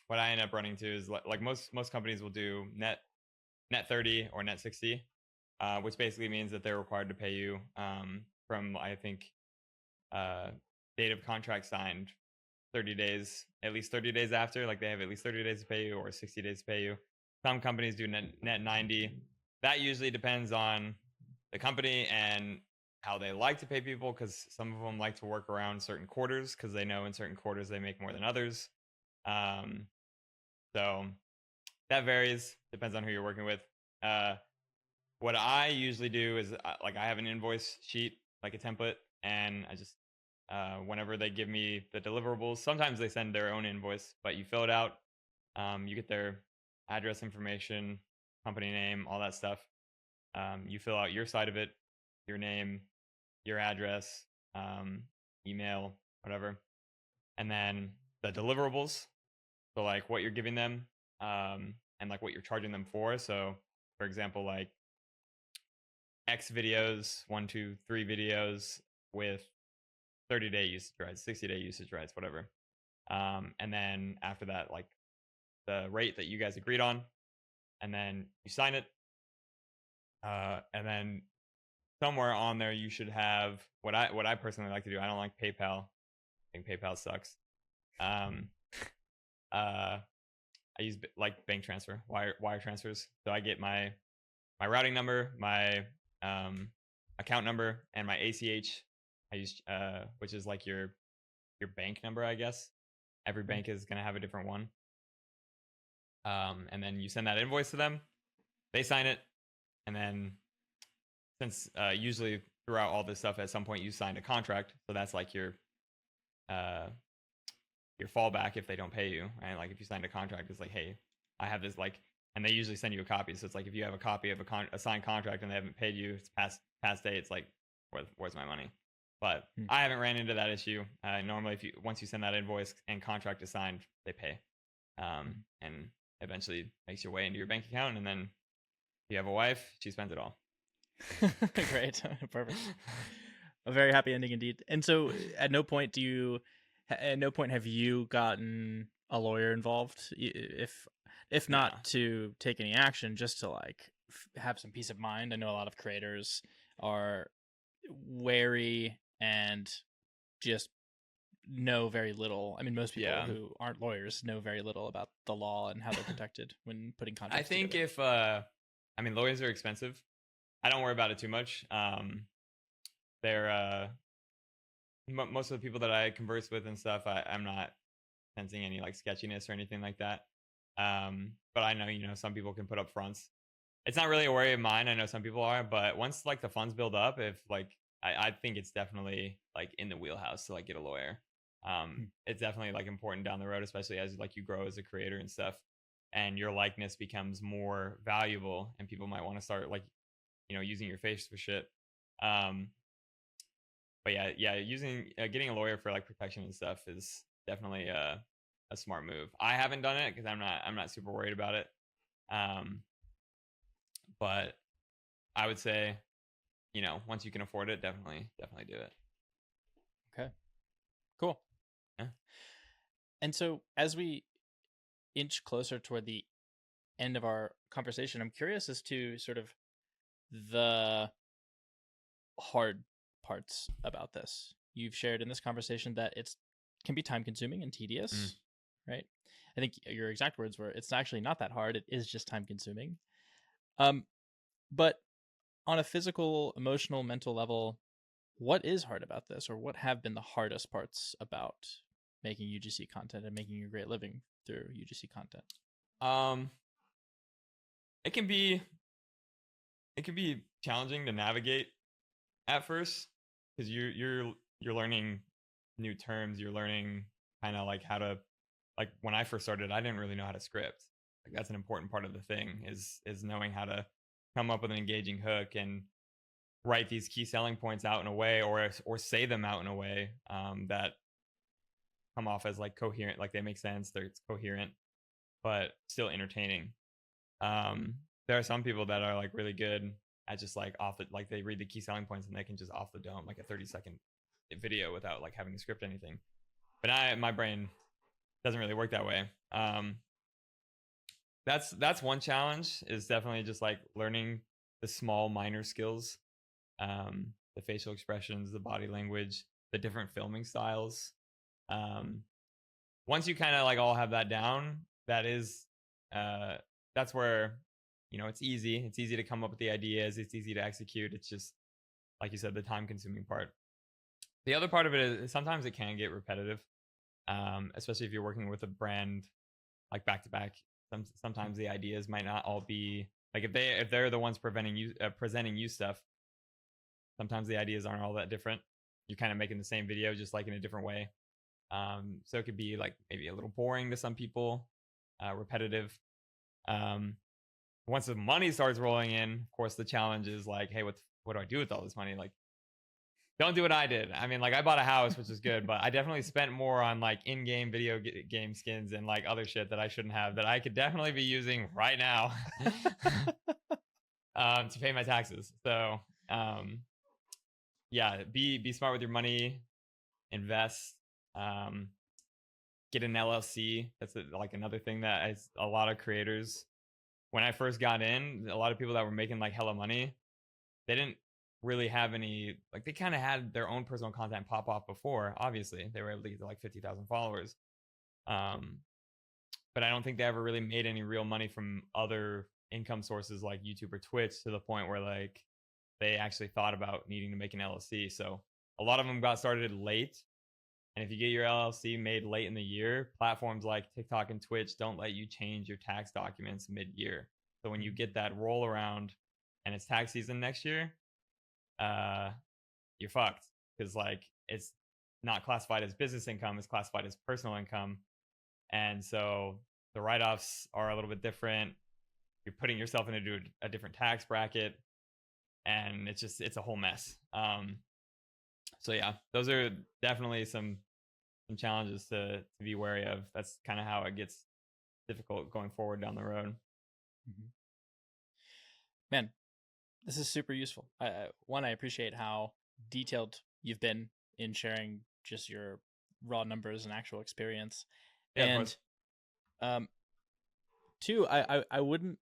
end up running to is like most companies will do net 30 or net 60, which basically means that they're required to pay you from, I think, date of contract signed 30 days, at least 30 days after. Like they have at least 30 days to pay you or 60 days to pay you. Some companies do net 90. That usually depends on the company and how they like to pay people, because some of them like to work around certain quarters because they know in certain quarters they make more than others. So that varies, depends on who you're working with. What I usually do is like I have an invoice sheet, like a template, and I just whenever they give me the deliverables, sometimes they send their own invoice, but you fill it out. You get their address information, company name, all that stuff. You fill out your side of it, your name, your address, email, whatever, and then the deliverables. So like what you're giving them, and like what you're charging them for. So for example, like X videos, 1, 2, 3 videos with 30-day usage rights, 60-day usage rights, whatever. And then after that, like the rate that you guys agreed on, and then you sign it. And then somewhere on there you should have what I personally like to do. I don't like PayPal. I think PayPal sucks. I use like bank transfer, wire transfers. So I get my my routing number, my account number, and my ACH. I use which is like your bank number, I guess. Every bank is gonna have a different one. And then you send that invoice to them. They sign it, and then since usually throughout all this stuff, at some point you signed a contract, so that's like your fallback if they don't pay you, right? Like if you signed a contract, it's like, hey, I have this, like, and they usually send you a copy. So it's like if you have a copy of a signed contract and they haven't paid you, it's past date. It's like, where's my money? But I haven't ran into that issue. Normally, once you send that invoice and contract is signed, they pay, and eventually makes your way into your bank account. And then if you have a wife, she spends it all. Great. Perfect. A very happy ending indeed. And so at no point have you gotten a lawyer involved, if not to take any action, just to like have some peace of mind? I know a lot of creators are wary and just know very little. I mean, most people who aren't lawyers know very little about the law and how they're protected when putting contracts together. If I mean, lawyers are expensive. I don't worry about it too much. They're most of the people that I converse with and stuff, I'm not sensing any like sketchiness or anything like that. But I know, some people can put up fronts. It's not really a worry of mine. I know some people are, but once like the funds build up, if like I think it's definitely like in the wheelhouse to like get a lawyer. It's definitely like important down the road, especially as like you grow as a creator and stuff, and your likeness becomes more valuable, and people might want to start like, using your face for shit. But yeah, getting a lawyer for like protection and stuff is definitely a smart move. I haven't done it because I'm not super worried about it. But I would say, once you can afford it, definitely do it. Okay, cool. Yeah. And so as we inch closer toward the end of our conversation, I'm curious as to sort of the hard parts about this. You've shared in this conversation that it can be time consuming and tedious, right? I think your exact words were, it's actually not that hard. It is just time consuming. But on a physical, emotional, mental level, what is hard about this, or what have been the hardest parts about making UGC content and making a great living through UGC content? It can be challenging to navigate at first, because you're learning new terms. You're learning kind of like how to, like when I first started, I didn't really know how to script. Like that's an important part of the thing is knowing how to come up with an engaging hook and write these key selling points out in a way, or say them out in a way that come off as like coherent, like they make sense, it's coherent, but still entertaining. There are some people that are like really good at just like like they read the key selling points and they can just off the dome like a 30-second video without like having to script anything. But my brain doesn't really work that way. That's one challenge, is definitely just like learning the small minor skills, the facial expressions, the body language, the different filming styles. Once you kind of like all have that down, that's where, it's easy to come up with the ideas. It's easy to execute. It's just, like you said, the time consuming part. The other part of it is sometimes it can get repetitive, especially if you're working with a brand like back to back. Sometimes the ideas might not all be like, if they're the ones presenting you stuff, sometimes the ideas aren't all that different. You're kind of making the same video, just like in a different way. So it could be like maybe a little boring to some people, repetitive. Once the money starts rolling in, of course, the challenge is like, hey, what do I do with all this money? Like, don't do what I did. I mean, like, I bought a house, which is good, but I definitely spent more on like in-game video game skins and like other shit that I shouldn't have, that I could definitely be using right now to pay my taxes. So, yeah, be smart with your money, invest, get an LLC. That's like another thing that a lot of creators, when I first got in, a lot of people that were making like hella money, they didn't really have any, like, they kind of had their own personal content pop off before. Obviously they were able to get to like 50,000 followers, but I don't think they ever really made any real money from other income sources like YouTube or Twitch to the point where like they actually thought about needing to make an LLC. So a lot of them got started late. And if you get your LLC made late in the year, platforms like TikTok and Twitch don't let you change your tax documents mid-year. So when you get that roll around and it's tax season next year, you're fucked, because like it's not classified as business income, it's classified as personal income. And so the write-offs are a little bit different. You're putting yourself into a different tax bracket, and it's a whole mess. So yeah, those are definitely some challenges to be wary of. That's kind of how it gets difficult going forward down the road. Mm-hmm. Man, this is super useful. I appreciate how detailed you've been in sharing just your raw numbers and actual experience. Yeah, and two, I wouldn't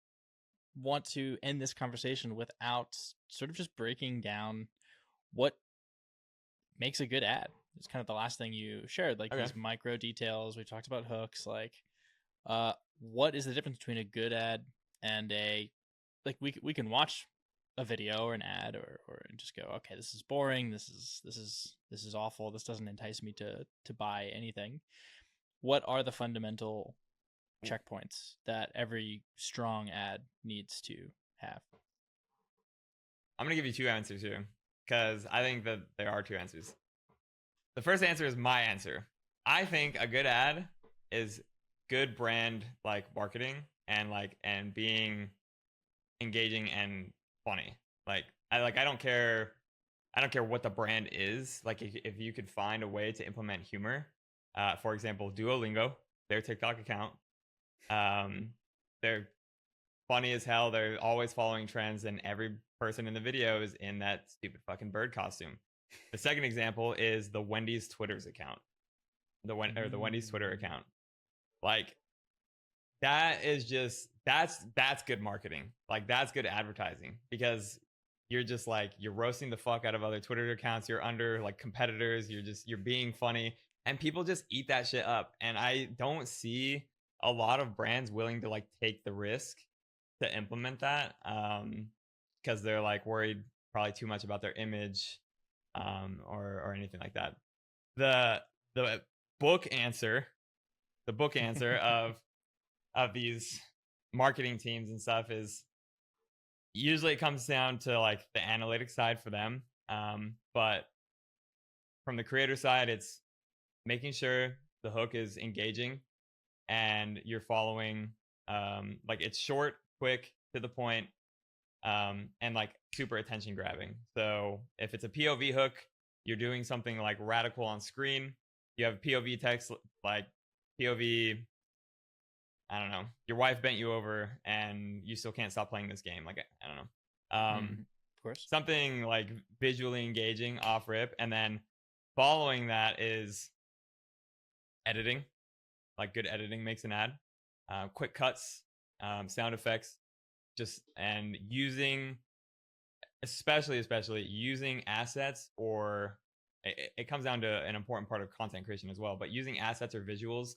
want to end this conversation without sort of just breaking down what makes a good ad. It's kind of the last thing you shared, like these micro details. We talked about hooks. Like, what is the difference between a good ad and a, like, we can watch a video or an ad or just go, okay, this is boring. This is awful. This doesn't entice me to buy anything. What are the fundamental checkpoints that every strong ad needs to have? I'm going to give you two answers here, because I think that there are two answers. The first answer is my answer. I think a good ad is good brand like marketing and being engaging and funny. I don't care what the brand is. Like if you could find a way to implement humor, for example, Duolingo, their TikTok account, they're funny as hell. They're always following trends, and every person in the video is in that stupid fucking bird costume. The second example is the Wendy's Twitter's account, the Wendy's Twitter account. Like that is just that's good marketing. Like that's good advertising, because you're just like, you're roasting the fuck out of other Twitter accounts. You're under like competitors. You're being funny, and people just eat that shit up. And I don't see a lot of brands willing to like take the risk to implement that, because they're like worried probably too much about their image, or anything like that. The book answer of these marketing teams and stuff is usually it comes down to like the analytics side for them, but from the creator side, it's making sure the hook is engaging and you're following, like it's short, quick, to the point, and like super attention grabbing. So if it's a POV hook, you're doing something like radical on screen. You have POV text, like POV, I don't know, your wife bent you over and you still can't stop playing this game. Like, I don't know. Of course. Something like visually engaging off rip. And then following that is editing. Like good editing makes an ad. Quick cuts, sound effects, and using, especially using assets, or it comes down to an important part of content creation as well, but using assets or visuals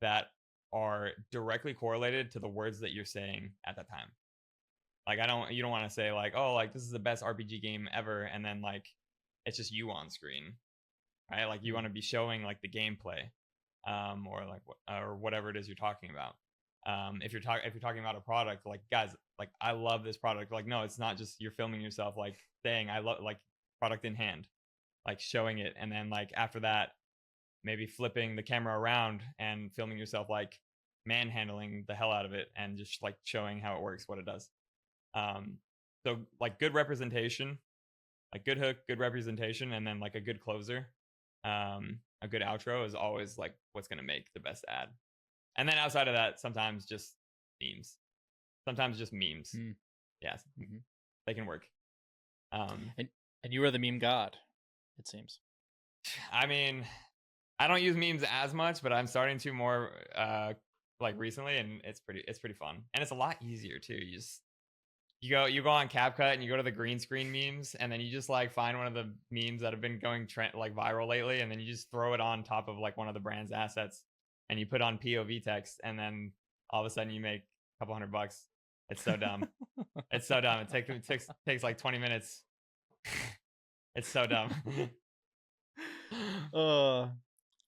that are directly correlated to the words that you're saying at that time. Like you don't want to say like, oh, like this is the best RPG game ever, and then like it's just you on screen, right? Like you want to be showing like the gameplay, or whatever it is you're talking about. If you're talking about a product, like, guys, like I love this product. Like, no, it's not just you're filming yourself like saying I love, like, product in hand, like showing it, and then like after that, maybe flipping the camera around and filming yourself like manhandling the hell out of it and just like showing how it works, what it does. So like good representation, like good hook, good representation, and then like a good closer, a good outro is always like what's going to make the best ad. And then outside of that, sometimes just memes. Yes, they can work. And you are the meme god, it seems. I mean, I don't use memes as much, but I'm starting to more like recently, and it's pretty fun, and it's a lot easier too. You go on CapCut and you go to the green screen memes, and then you just like find one of the memes that have been going like viral lately, and then you just throw it on top of like one of the brand's assets, and you put on POV text, and then all of a sudden you make a couple $100 It's so dumb. It's so dumb. Takes like 20 minutes. It's so dumb.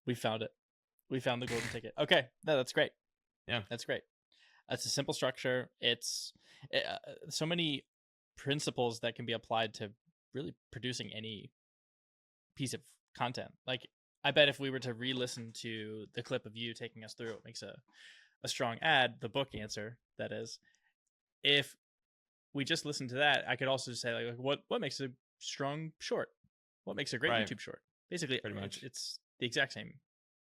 We found it. We found the golden ticket. Okay, no, that's great. Yeah, that's great. It's a simple structure. It's so many principles that can be applied to really producing any piece of content. Like, I bet if we were to re-listen to the clip of you taking us through what makes a strong ad, the book answer, that is, if we just listen to that, I could also say, like, what makes a strong short? What makes a great YouTube short? Basically, pretty much. It's the exact same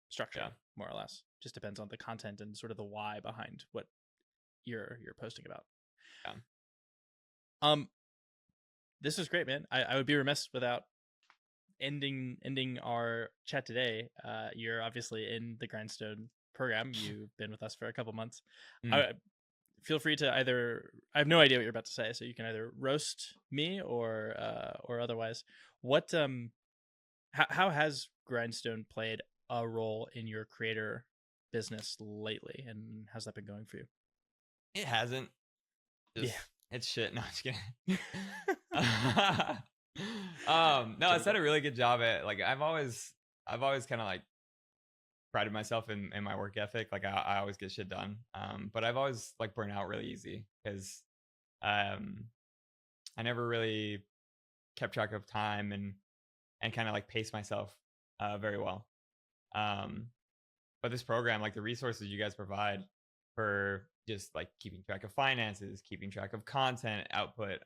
structure, Yeah. more or less. Just depends on the content and sort of the why behind what you're posting about. Yeah. This is great, man. I would be remiss without ending our chat today. You're obviously in the Grindstone program. You've been with us for a couple months. Feel free to either, I have no idea what you're about to say, so you can either roast me or otherwise. What how has Grindstone played a role in your creator business lately, and how's that been going for you? It hasn't. Yeah, it's shit. No, I'm just kidding. No, it's done a really good job at, like, I've always kind of like prided myself in my work ethic. Like, I always get shit done. But I've always like burnt out really easy because I never really kept track of time and kind of like pace myself very well. But this program, like the resources you guys provide for just like keeping track of finances, keeping track of content output,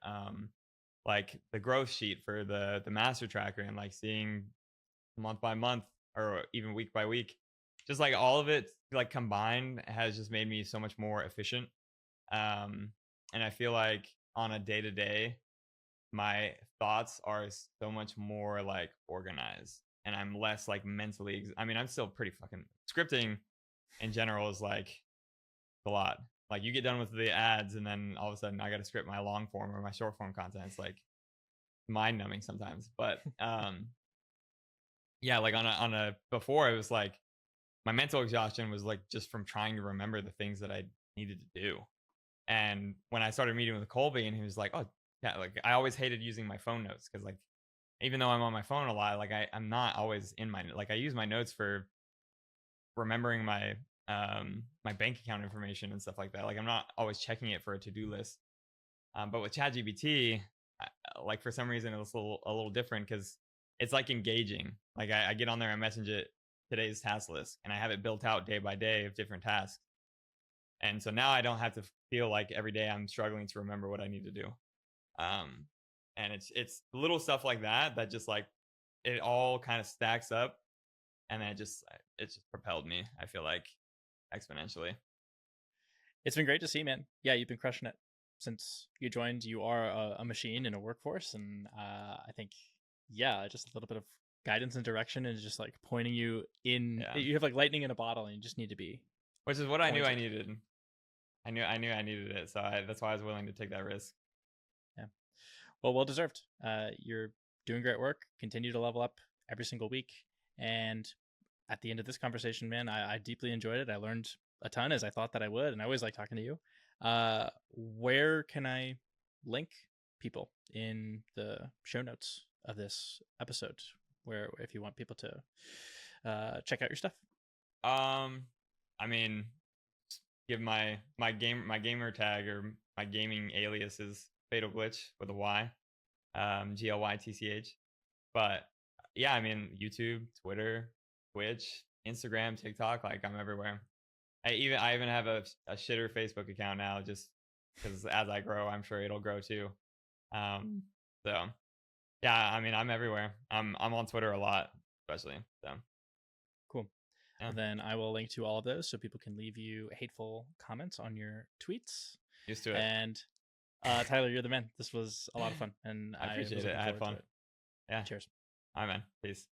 like the growth sheet for the master tracker, and like seeing month by month or even week by week, just like all of it like combined has just made me so much more efficient. And I feel like on a day-to-day, my thoughts are so much more like organized, and I'm less like mentally I mean, I'm still pretty fucking scripting in general is like a lot. Like, you get done with the ads and then all of a sudden I got to script my long form or my short form content. It's like mind numbing sometimes. But yeah, like on a before, it was like my mental exhaustion was like just from trying to remember the things that I needed to do. And when I started meeting with Colby, and he was like, oh yeah, like I always hated using my phone notes because, like, even though I'm on my phone a lot, like I'm not always in my, like, I use my notes for remembering my my bank account information and stuff like that. Like, I'm not always checking it for a to-do list. But with ChatGPT, like for some reason it's a little different because it's like engaging. Like, I get on there and message it today's task list, and I have it built out day by day of different tasks. And so now I don't have to feel like every day I'm struggling to remember what I need to do. And it's little stuff like that just like it all kind of stacks up, and then it just propelled me, I feel like, exponentially. It's been great to see, man. Yeah, you've been crushing it since you joined. You are a machine in a workforce, and I think, yeah, just a little bit of guidance and direction and just like pointing you in. Yeah. You have like lightning in a bottle, and you just need to be. Which is what pointed. I knew I needed. I knew I needed it, so that's why I was willing to take that risk. Yeah, well deserved. You're doing great work. Continue to level up every single week, and at the end of this conversation, man, I deeply enjoyed it. I learned a ton, as I thought that I would, and I always like talking to you. Where can I link people in the show notes of this episode, where if you want people to check out your stuff? I mean, give my gamer tag or my gaming alias is FatalGlytch with a Y, GLYTCH. But yeah, I mean, YouTube, Twitter, Twitch, Instagram, TikTok, like I'm everywhere. I even have a shitter Facebook account now, just because as I grow, I'm sure it'll grow too. So yeah, I mean, I'm everywhere. I'm on Twitter a lot, especially. So cool. Yeah. Well, then I will link to all of those so people can leave you hateful comments on your tweets. Used to it. And Tyler, you're the man. This was a lot of fun, and I appreciate it. I had fun. Yeah. Cheers. All right, man. Peace.